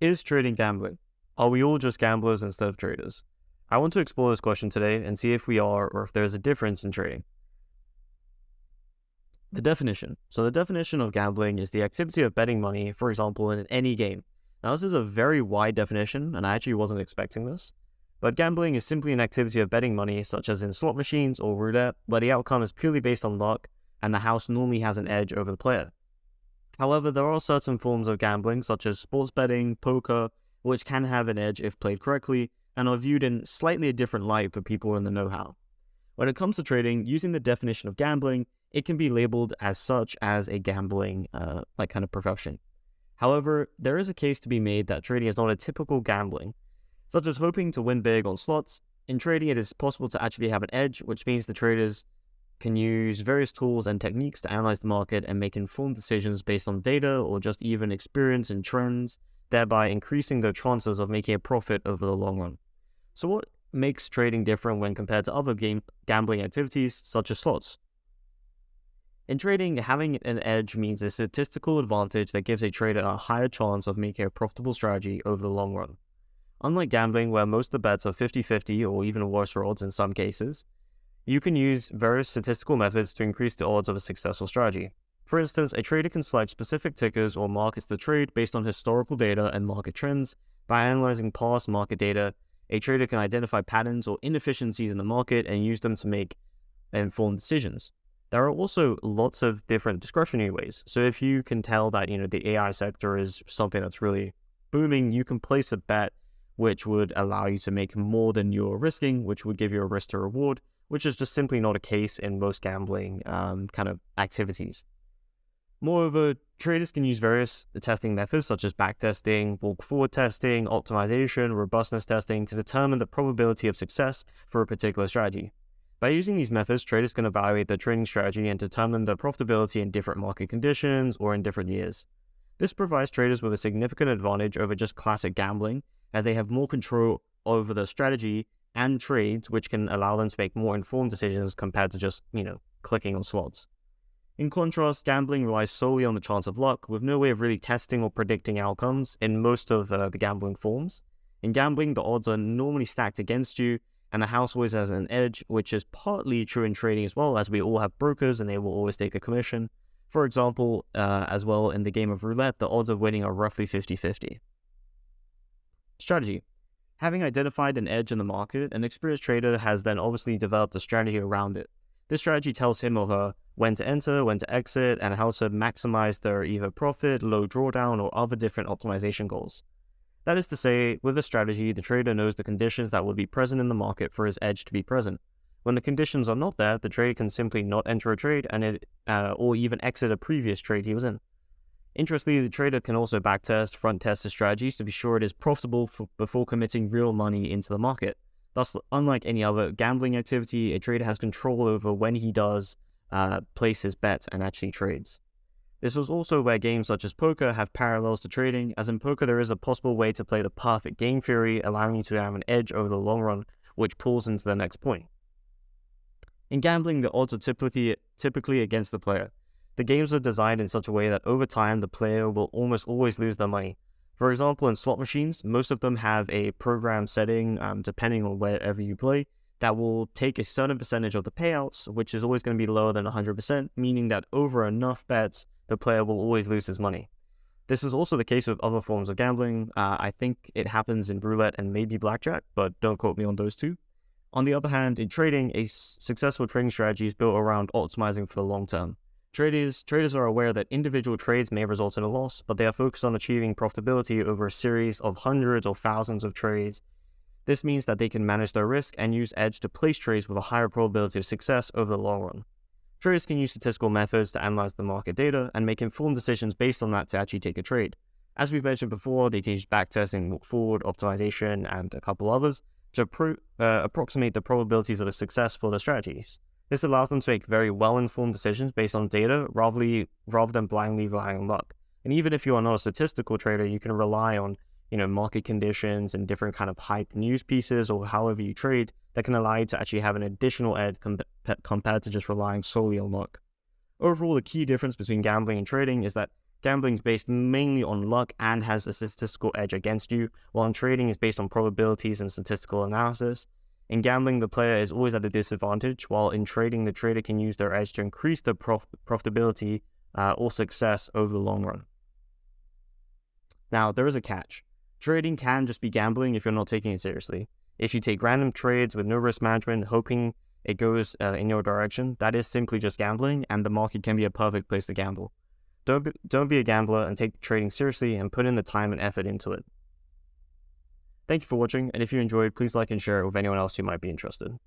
Is trading gambling? Are we all just gamblers instead of traders? I want to explore this question today and see if we are or if there is a difference in trading. The definition. So the definition of gambling is the activity of betting money, for example, in any game. Now this is a very wide definition and I actually wasn't expecting this. But gambling is simply an activity of betting money, such as in slot machines or roulette, where the outcome is purely based on luck and the house normally has an edge over the player. However, there are certain forms of gambling, such as sports betting, poker, which can have an edge if played correctly, and are viewed in slightly a different light for people in the know-how. When it comes to trading, using the definition of gambling, it can be labeled as such as a gambling kind of profession. However, there is a case to be made that trading is not a typical gambling, such as hoping to win big on slots. In trading, it is possible to actually have an edge, which means the traders can use various tools and techniques to analyze the market and make informed decisions based on data or just even experience and trends, thereby increasing their chances of making a profit over the long run. So what makes trading different when compared to other gambling activities such as slots? In trading, having an edge means a statistical advantage that gives a trader a higher chance of making a profitable strategy over the long run. Unlike gambling, where most of the bets are 50-50 or even worse odds in some cases, you can use various statistical methods to increase the odds of a successful strategy. For instance, a trader can select specific tickers or markets to trade based on historical data and market trends. By analyzing past market data, a trader can identify patterns or inefficiencies in the market and use them to make informed decisions. There are also lots of different discretionary ways. So if you can tell that, the AI sector is something that's really booming, you can place a bet which would allow you to make more than you're risking, which would give you a risk to reward, which is just simply not a case in most gambling kind of activities. Moreover, traders can use various testing methods such as backtesting, walk-forward testing, optimization, robustness testing to determine the probability of success for a particular strategy. By using these methods, traders can evaluate their trading strategy and determine the profitability in different market conditions or in different years. This provides traders with a significant advantage over just classic gambling, as they have more control over their strategy and trades, which can allow them to make more informed decisions compared to just, clicking on slots. In contrast, gambling relies solely on the chance of luck, with no way of really testing or predicting outcomes in most of the gambling forms. In gambling, the odds are normally stacked against you, and the house always has an edge, which is partly true in trading as well, as we all have brokers and they will always take a commission. For example, as well in the game of roulette, the odds of winning are roughly 50-50. Strategy. Having identified an edge in the market, an experienced trader has then obviously developed a strategy around it. This strategy tells him or her when to enter, when to exit, and how to maximize their either profit, low drawdown, or other different optimization goals. That is to say, with a strategy, the trader knows the conditions that would be present in the market for his edge to be present. When the conditions are not there, the trader can simply not enter a trade or even exit a previous trade he was in. Interestingly, the trader can also backtest, front test his strategies to be sure it is profitable before committing real money into the market. Thus, unlike any other gambling activity, a trader has control over when he does place his bets and actually trades. This was also where games such as poker have parallels to trading, as in poker there is a possible way to play the perfect game theory, allowing you to have an edge over the long run, which pulls into the next point. In gambling, the odds are typically against the player. The games are designed in such a way that over time the player will almost always lose their money. For example, in slot machines, most of them have a program setting, depending on wherever you play, that will take a certain percentage of the payouts, which is always going to be lower than 100%, meaning that over enough bets, the player will always lose his money. This is also the case with other forms of gambling. I think it happens in roulette and maybe blackjack, but don't quote me on those two. On the other hand, in trading, a successful trading strategy is built around optimizing for the long term. Traders are aware that individual trades may result in a loss, but they are focused on achieving profitability over a series of hundreds or thousands of trades. This means that they can manage their risk and use edge to place trades with a higher probability of success over the long run. Traders can use statistical methods to analyze the market data and make informed decisions based on that to actually take a trade. As we've mentioned before, they can use backtesting, walk-forward, optimization, and a couple others to approximate the probabilities of a success for their strategies. This allows them to make very well-informed decisions based on data rather than blindly relying on luck. And even if you are not a statistical trader, you can rely on market conditions and different kind of hype news pieces or however you trade that can allow you to actually have an additional edge compared to just relying solely on luck. Overall, the key difference between gambling and trading is that Gambling is based mainly on luck and has a statistical edge against you, while in trading is based on probabilities and statistical analysis. In gambling, the player is always at a disadvantage, while in trading, the trader can use their edge to increase the profitability or success over the long run. Now, there is a catch. Trading can just be gambling if you're not taking it seriously. If you take random trades with no risk management, hoping it goes in your direction, that is simply just gambling, and the market can be a perfect place to gamble. Don't be a gambler and take trading seriously and put in the time and effort into it. Thank you for watching, and if you enjoyed, please like and share it with anyone else who might be interested.